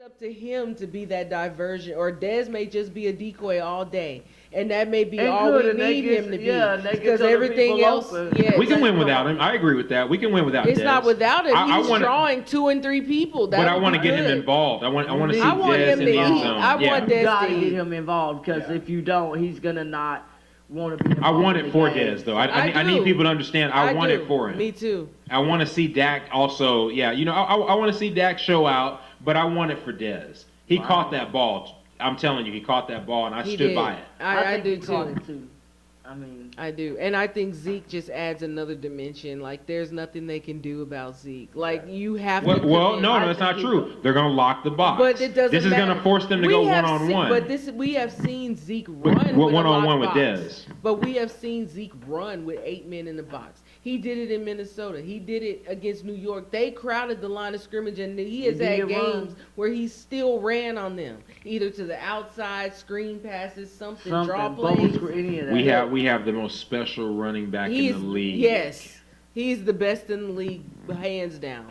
Up to him to be that diversion, or Dez may just be a decoy all day, and that may be all we need him to be. Yeah, and they get Because other everything people else, open. yeah, We can win exactly. without him. I agree with that. We can win without It's Dez. not without him. I He's wanna- drawing 2 and 3 people. That But I would want to be get him good. involved. I want to see I want Dez him in to the end eat. zone. I yeah. want You Dez gotta to get eat. him involved because Yeah. if you don't, he's gonna not want to be. I involved want in it the for game. Dez, though. I I need do. people to understand. I want do. it for him. Me too. I want to see Dak also. Yeah, I want to see Dak show out, but I want it for Dez. He caught that ball. I'm telling you, he caught that ball, and I He stood did. by it. I think do he caught too. it too. I mean, I do. And I think Zeke just adds another dimension. Like, there's nothing they can do about Zeke. Like, you have to. Well, commit. no, that's not true. They're going to lock the box. But it doesn't This is matter. going to force them to We go have one-on-one. we have seen Zeke run with one-on-one a with locked box. Dez. But we have seen Zeke run with 8 men in the box. He did it in Minnesota. He did it against New York. They crowded the line of scrimmage, and he has did had run. games where he still ran on them, either to the outside, screen passes, something draw bubble plays. screen, any of that. We have the most special running back in the league. Yes, he's the best in the league, hands down.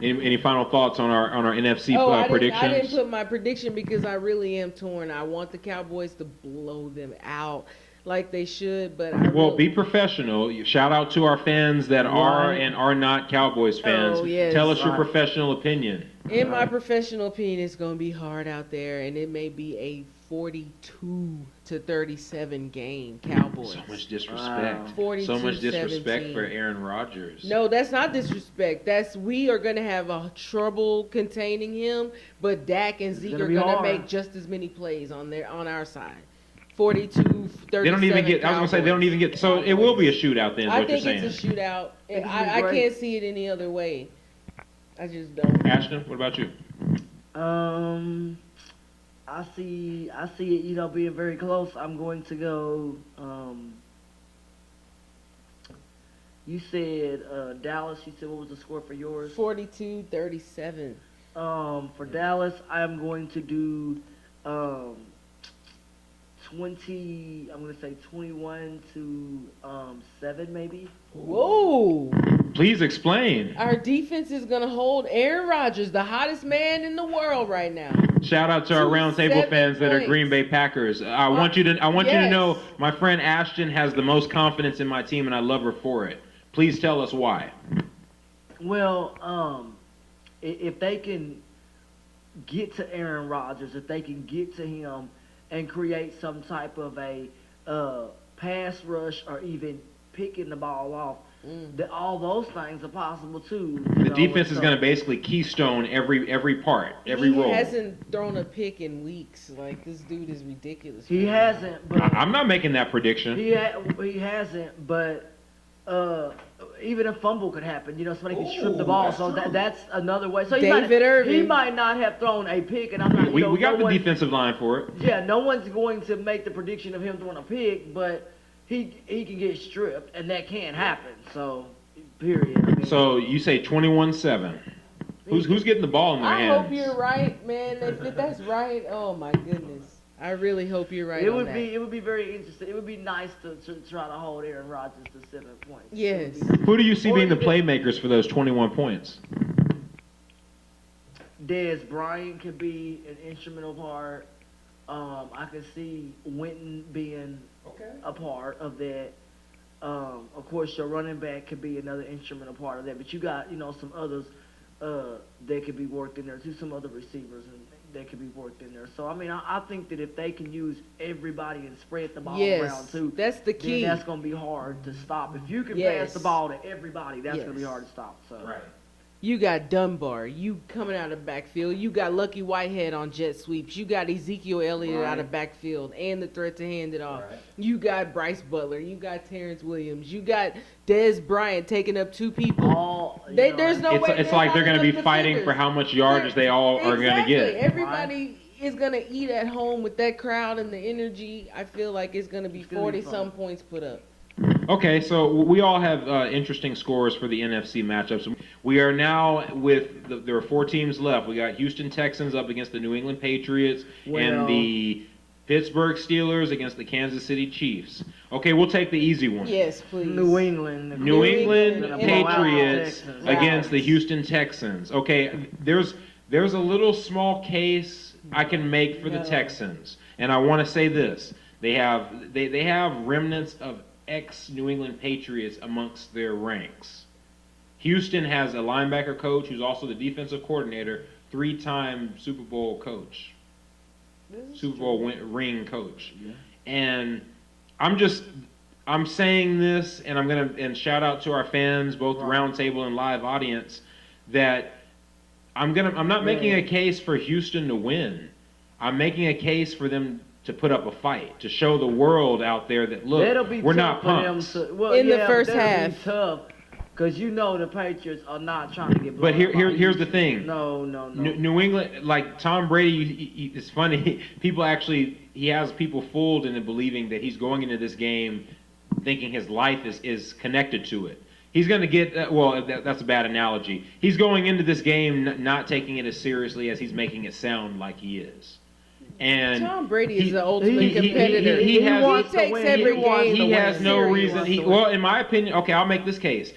Any final thoughts on our NFC I predictions? didn't put my prediction because I really am torn. I want the Cowboys to blow them out like they should, but Be professional. Shout out to our fans that are and are not Cowboys fans. yes. Tell us your professional opinion. in my professional opinion, it's going to be hard out there, and it may be a 42-37 game. Cowboys. So much disrespect. Wow. 42-17. So much disrespect for Aaron Rodgers. No, that's not disrespect. We are going to have a trouble containing him, but Dak and Zeke gonna are be going to hard. make just as many plays on our side. 42-37. They don't even get. I was gonna say they don't even get. So it will be a shootout then. Is I what you're think saying. it's a shootout. It's I great. can't see it any other way. I just don't. Ashton, what about you? I see it, being very close. I'm going to go. You said Dallas. You said what was the score for yours? 42-37. For Dallas, I'm going to do 20. I'm going to say 21-7, maybe. Whoa! Please explain. Our defense is gonna hold Aaron Rodgers, the hottest man in the world right now. Shout out to our roundtable 7 fans that are points. Green Bay Packers. I want you to yes. know my friend Ashton has the most confidence in my team, and I love her for it. Please tell us why. Well, if they can get to Aaron Rodgers, if they can get to him and create some type of a pass rush or even picking the ball off, all those things are possible too. The defense is going to basically keystone every part, every He role. hasn't thrown a pick in weeks. Like, this dude is ridiculous. He hasn't, but I'm not making that prediction. he hasn't, but even a fumble could happen. Somebody can strip the ball, so that's another way. So David Irving. he might not have thrown a pick, and I'm not. We got no the one- defensive line for it. Yeah, no one's going to make the prediction of him throwing a pick, but he can get stripped, and that can happen. So, period. I mean, So you say 21-7. Who's getting the ball in their I hands? hope you're right, man. If that's right, oh my goodness. I really hope you're right. it on would that. be very interesting. It would be nice to try to hold Aaron Rodgers to 7 points. Yes. Who do you see Or being the even- playmakers for those 21 points? Dez Bryant could be an instrumental part. I could see Winton being a part of that. Of course, your running back could be another instrumental part of that. But you got, some others that could be worked in there too. Some other receivers that could be worked in there. So, I think that if they can use everybody and spread the ball Yes, around too, that's the key. then that's going to be hard to stop. If you can Yes. pass the ball to everybody, that's going to be Yes. hard to stop. So. You got Dunbar. You coming out of backfield. You got Lucky Whitehead on jet sweeps. You got Ezekiel Elliott out of backfield and the threat to hand it off. Right. You got Bryce Butler. You got Terrence Williams. You got Dez Bryant taking up 2 people. There's no way. It's like they're going to be fighting for how much yardage they all are going to get. Everybody is going to eat at home with that crowd and the energy. I feel like it's going to be It's gonna be 40-some fun. points put up. Okay, so we all have interesting scores for the NFC matchups. We are now there are 4 teams left. We got Houston Texans up against the New England Patriots and the Pittsburgh Steelers against the Kansas City Chiefs. Okay, we'll take the easy one. Yes, please. New England. New England England Patriots Texans. against the Houston Texans. Okay, there's a little small case I can make for the Texans, and I want to say this: they have remnants of ex-New England Patriots amongst their ranks. Houston has a linebacker coach who's also the defensive coordinator, 3-time Super Bowl coach, Super Bowl ring coach, and I'm saying this, and and shout out to our fans, both the roundtable and live audience, that I'm not making a case for Houston to win. I'm making a case for them to put up a fight, to show the world out there that look, we're not punks. In the first half. Be tough, because the Patriots are not trying to get. But here's the thing. No. New England, like Tom Brady, it's funny. He has people fooled into believing that he's going into this game thinking his life is connected to it. He's going to get, that's a bad analogy. He's going into this game not taking it as seriously as he's making it sound like he is. And Tom Brady is the ultimate competitor. He takes every game. He has no reason. In my opinion, okay, I'll make this case.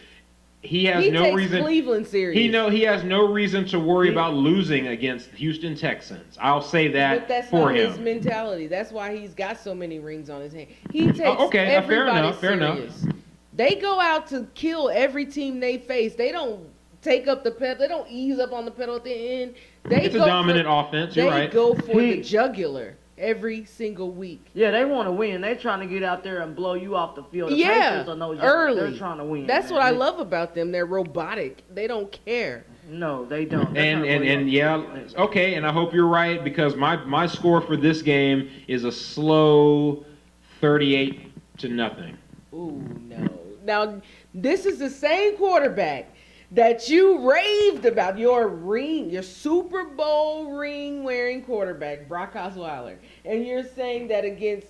He has no reason. Cleveland series. He has no reason to worry about losing against the Houston Texans. I'll say that but that's for not him. His mentality. That's why he's got so many rings on his hand. He takes everybody fair enough. serious. They go out to kill every team they face. They don't take up the pedal. They don't ease up on the pedal at the end. It's a dominant offense. You're right. They go for the jugular every single week. Yeah, they want to win. They're trying to get out there and blow you off the field. The Patriots are early. They're trying to win. That's what I love about them. They're robotic. They don't care. No, they don't. And yeah, okay, and I hope you're right, because my score for this game is a slow 38-0. Ooh, no. Now, this is the same quarterback that you raved about, your Super Bowl ring wearing quarterback, Brock Osweiler. And you're saying that against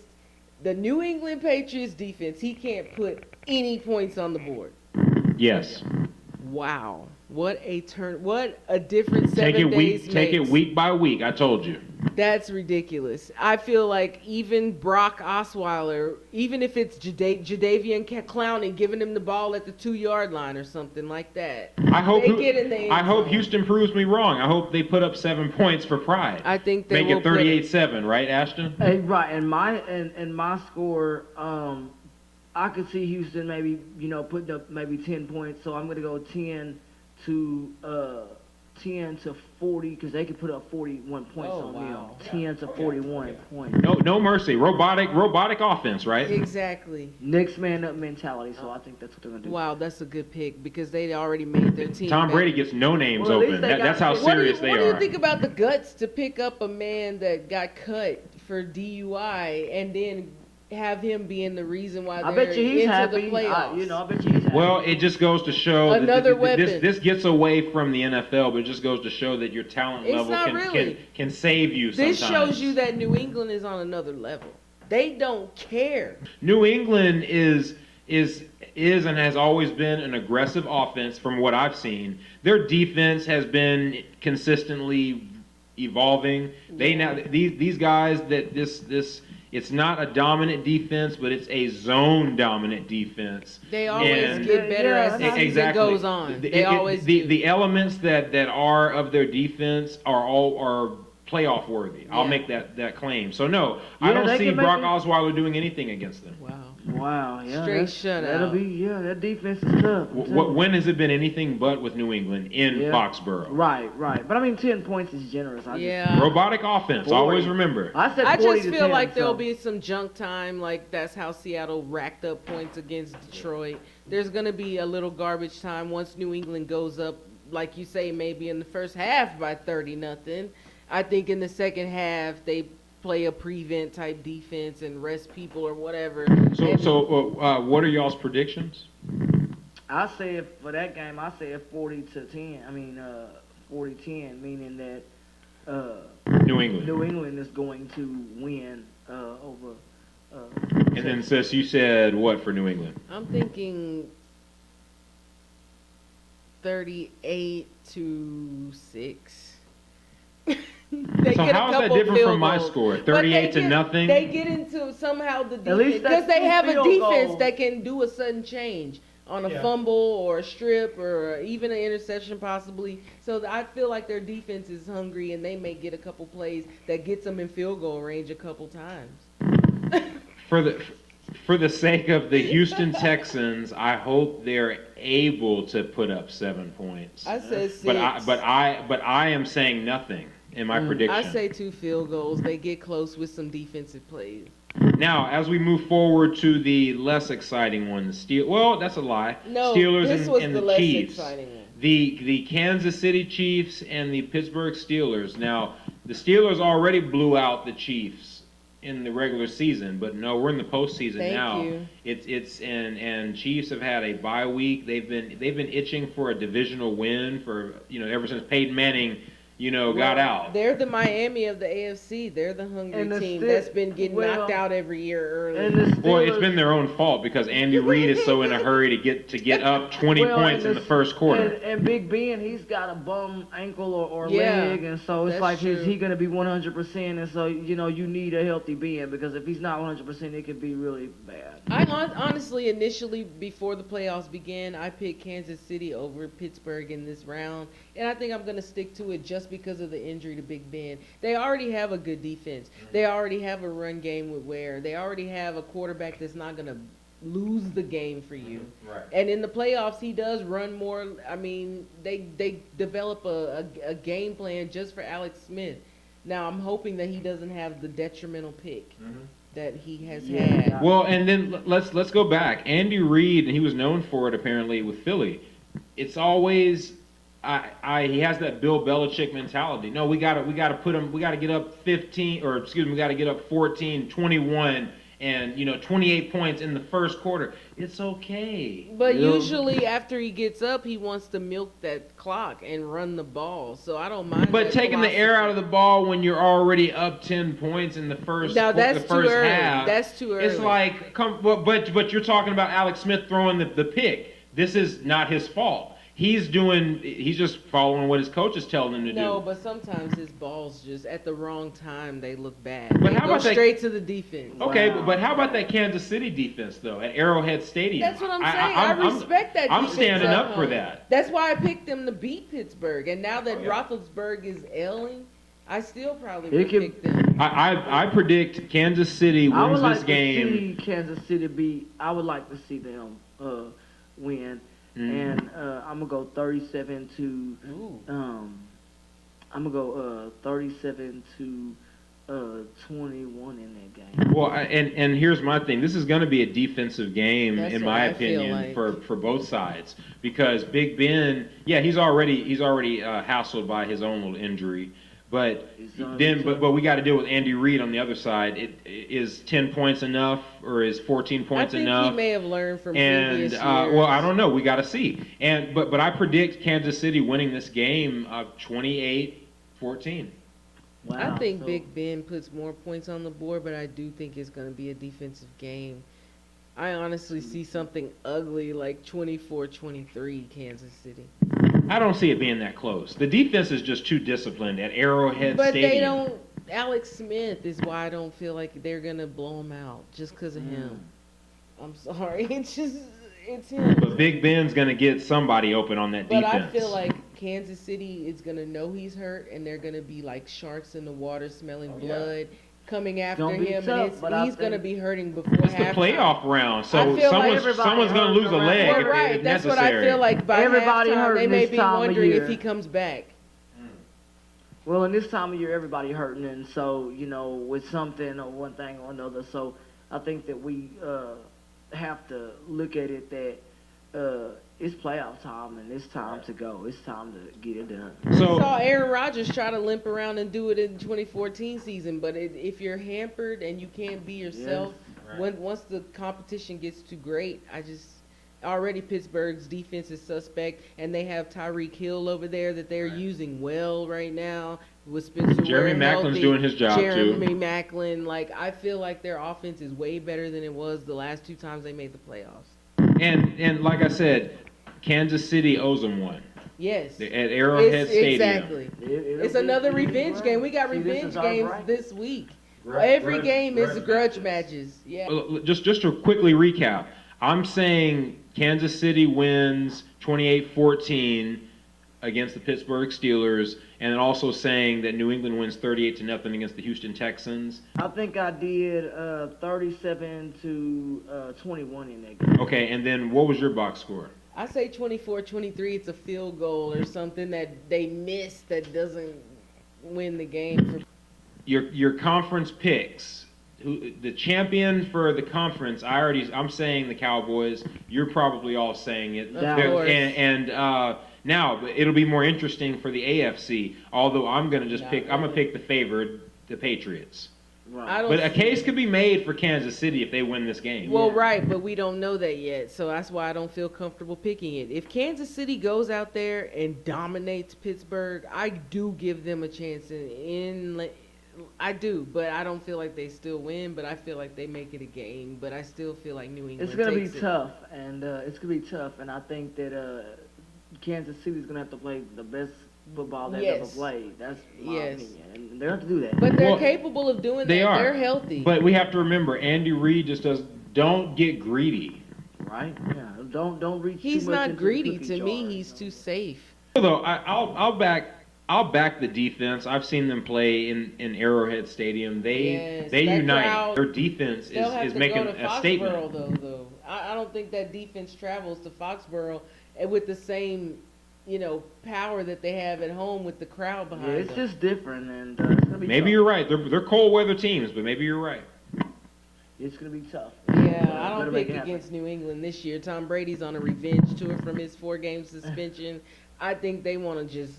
the New England Patriots defense, he can't put any points on the board. Yes. Wow. What a different 7 days Take it makes. week by week, I told you. That's ridiculous. I feel like even Brock Osweiler, even if it's Jadeveon Clowney giving him the ball at the 2-yard line or something like that, I hope zone. Houston proves me wrong. I hope they put up 7 points for pride. I think they make will it 38-7, right, Ashton? Right, and my score, I could see Houston maybe putting up maybe 10 points. So I'm gonna go 10 to 40, because they could put up 41 points on them. 10 to 41 points. No mercy. Robotic offense, right? Exactly. Next man up mentality. So I think that's what they're gonna do. Wow, that's a good pick, because they already made their team. Tom Brady gets no names open. That's how serious they are. What do you think about the guts to pick up a man that got cut for DUI and then have him being the reason why they're bet you he's into happy. the playoffs? I bet you he's happy. Well, it just goes to show Another that weapon. This gets away from the NFL, but it just goes to show that your talent It's level not really. can save you This sometimes. shows you that New England is on another level. They don't care. New England is and has always been an aggressive offense from what I've seen. Their defense has been consistently evolving. These guys it's not a dominant defense, but it's a zone dominant defense. They always get better as the season goes on. They always do. The elements that are of their defense are playoff worthy. I'll make that claim. So no, I don't see Brock Osweiler doing anything against them. Wow, yeah. Straight shutout. That'll be, that defense is tough. When has it been anything but with New England in Foxborough? Right. But I mean, 10 points is generous. Robotic offense. 40. Always remember. I just feel like there'll be some junk time. Like that's how Seattle racked up points against Detroit. There's gonna be a little garbage time once New England goes up, like you say, maybe in the first half by 30-0. I think in the second half they play a prevent type defense and rest people or whatever. So what are y'all's predictions? I say for that game, I say 40-10. I mean, 40-10, meaning that New England is going to win over. And then, sis, you said what for New England? I'm thinking 38-6. They So get a how is that couple different field from my goals. score? But they 38 to get- nothing? They get into somehow the defense least that's because they 2 have a field defense goals. that can do a sudden change on a fumble or a strip or even an interception possibly. So I feel like their defense is hungry and they may get a couple plays that gets them in field goal range a couple times. For the sake of the Houston Texans, I hope they're able to put up 7 points. I said 6. But I am saying nothing in my prediction. I say 2 field goals. They get close with some defensive plays. Now, as we move forward to the less exciting one, well, that's a lie. No, Steelers this and, was and the the less Chiefs. exciting one. The Kansas City Chiefs and the Pittsburgh Steelers. Now, the Steelers already blew out the Chiefs in the regular season, but no, we're in the postseason Thank now. you. And Chiefs have had a bye week. They've been itching for a divisional win for ever since Peyton Manning got out. They're the Miami of the AFC. They're the hungry And the team Ste- that's been getting well, knocked out every year early. And the Steelers, Well, it's been their own fault because Andy Reid is so in a hurry to get up 20 well, points and in the first quarter. And Big Ben, he's got a bum ankle or Yeah, leg, and so it's that's like, is true. he going to be 100%? And so, you need a healthy Ben, because if he's not 100%, it could be really bad. I honestly, initially, before the playoffs began, I picked Kansas City over Pittsburgh in this round. And I think I'm going to stick to it just because of the injury to Big Ben. They already have a good defense. They already have a run game with Ware. They already have a quarterback that's not going to lose the game for you. Right. And in the playoffs, he does run more. I mean, they develop a game plan just for Alex Smith. Now, I'm hoping that he doesn't have the detrimental pick that he has had. Well, and then let's go back. Andy Reid, and he was known for it apparently with Philly. It's always he has that Bill Belichick mentality. No, we gotta put him. We gotta get up 15, or excuse me, we gotta get up 14, 21, and 28 points in the first quarter. It's okay. But usually after he gets up, he wants to milk that clock and run the ball. So I don't mind. But that taking the air out of the ball when you're already up 10 points in the first Now that's the too first early. half. That's too early. It's like but you're talking about Alex Smith throwing the pick. This is not his fault. He's just following what his coach is telling him to do. No, but sometimes his balls just at the wrong time they look bad. But They how go about that- straight to the defense. Okay, Wow. but how about that Kansas City defense though at Arrowhead Stadium? That's what I'm saying. I respect that. I'm defense standing at up for home. that. That's why I picked them to beat Pittsburgh. And now that Oh, yeah. Roethlisberger is ailing, I still probably It would can- pick them. I predict Kansas City I would wins like this to game. see Kansas City beat. I would like to see them win, and I'm gonna go 37 to. Ooh. I'm gonna go 37 to 21 in that game. Well, and here's my thing. This is going to be a defensive game, That's in what my I feel opinion, like. for both sides. Because Big Ben, yeah, he's already hassled by his own little injury. But but we got to deal with Andy Reid on the other side. Is 10 points enough, or is 14 points I think enough? he may have learned from And previous years. well, I don't know. We got to see. But I predict Kansas City winning this game 28-14. Wow. I think So- Big Ben puts more points on the board, but I do think it's going to be a defensive game. I honestly see something ugly like 24-23 Kansas City. I don't see it being that close. The defense is just too disciplined at Arrowhead But Stadium. they don't. Alex Smith is why I don't feel like they're going to blow him out just because of him. I'm sorry. It's him. But Big Ben's going to get somebody open on that But defense. I feel like Kansas City is going to know he's hurt, and they're going to be like sharks in the water smelling blood coming after gonna be him. tough, And but I he's going to think- be hurting before it's the halftime. playoff round, I so feel like someone's going to lose a leg Well, if, right. if That's necessary. what I feel like by Everybody halftime. They hurting may this be time of wondering year. if he comes back. Well, in this time of year, everybody hurting, and so with something or one thing or another. So I think that we have to look at it that it's playoff time, and it's time to go. It's time to get it done. We So saw Aaron Rodgers try to limp around and do it in the 2014 season, but if you're hampered and you can't be yourself, once the competition gets too great, already Pittsburgh's defense is suspect, and they have Tyreek Hill over there that they're using well right now with Spencer Jeremy Ware Macklin's healthy. doing his job, too. Jeremy Macklin, I feel like their offense is way better than it was the last 2 times they made the playoffs. and like I said, Kansas City owes them one. Yes. at Arrowhead Stadium. Exactly. It's another revenge game. We got revenge games this week. Every game is grudge matches. Yeah. Just to quickly recap, I'm saying Kansas City wins 28-14 against the Pittsburgh Steelers, and then also saying that New England wins 38-0 against the Houston Texans. I think I did 37-21 in that game. Okay, and then what was your box score? I say 24-23. It's a field goal or something that they miss that doesn't win the game. For Your conference picks. The champion for the conference, I'm saying the Cowboys. You're probably all saying it. Of course. Now it'll be more interesting for the AFC. Although I'm gonna pick the favored, the Patriots. Right. But a case could be made for Kansas City if they win this game. Well, right, but we don't know that yet, so that's why I don't feel comfortable picking it. If Kansas City goes out there and dominates Pittsburgh, I do give them a chance I do, but I don't feel like they still win. But I feel like they make it a game. But I still feel like New England. It's gonna be takes it. tough, and I think that Kansas City's gonna have to play the best football they've ever played. That's my opinion, and they have to do that. But they're capable of doing that. They're healthy. But we have to remember, Andy Reid just don't get greedy. Right? Yeah. Don't reach. He's too much not into greedy. the To cookie me, jar, he's too safe. Although I'll back the defense. I've seen them play in Arrowhead Stadium. They unite. Crowd, their defense is making a statement. Though. I don't think that defense travels to Foxborough with the same, power that they have at home with the crowd behind them. It's just different, and it's gonna be. Maybe tough. you're right. They're cold weather teams, but maybe you're right. It's gonna be tough. Yeah, I don't Better pick make it against New England this year. Tom Brady's on a revenge tour from his 4-game suspension. I think they want to just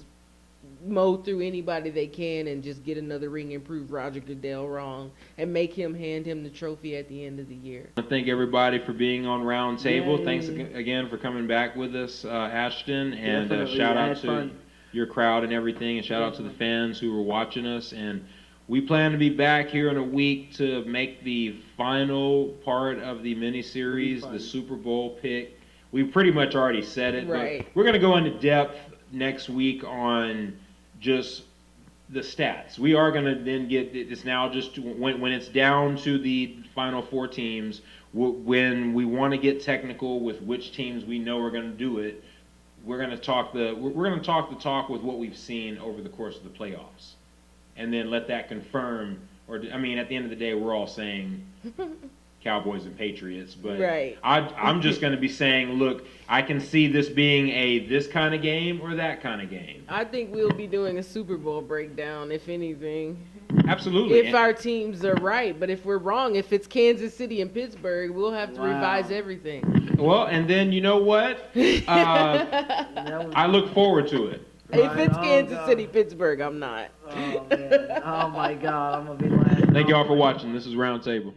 mow through anybody they can and just get another ring and prove Roger Goodell wrong and hand him the trophy at the end of the year. I thank everybody for being on Round Table. Yay. Thanks again for coming back with us, Ashton, and Definitely. shout I out had to fun. your crowd and everything, and shout out to the fans who were watching us. And we plan to be back here in a week to make the final part of the mini-series, the Super Bowl pick. We pretty much already said it, Right. but we're going to go into depth next week on just the stats. We are going to then get it's now just when it's down to the final 4 teams. When we want to get technical with which teams we know are going to do it, we're going to talk the talk with what we've seen over the course of the playoffs, and then let that confirm. At the end of the day, we're all saying Cowboys and Patriots, but Right. I'm just going to be saying, look, I can see this being this kind of game or that kind of game. I think we'll be doing a Super Bowl breakdown, if anything. Absolutely. If our teams are right, but if we're wrong, if it's Kansas City and Pittsburgh, we'll have to revise everything. Well, and then you know what? I look forward to it. If it's Kansas City, Pittsburgh, I'm not. Oh man! Oh my God! I'm gonna be laughing. Thank y'all for watching. This is Round Table.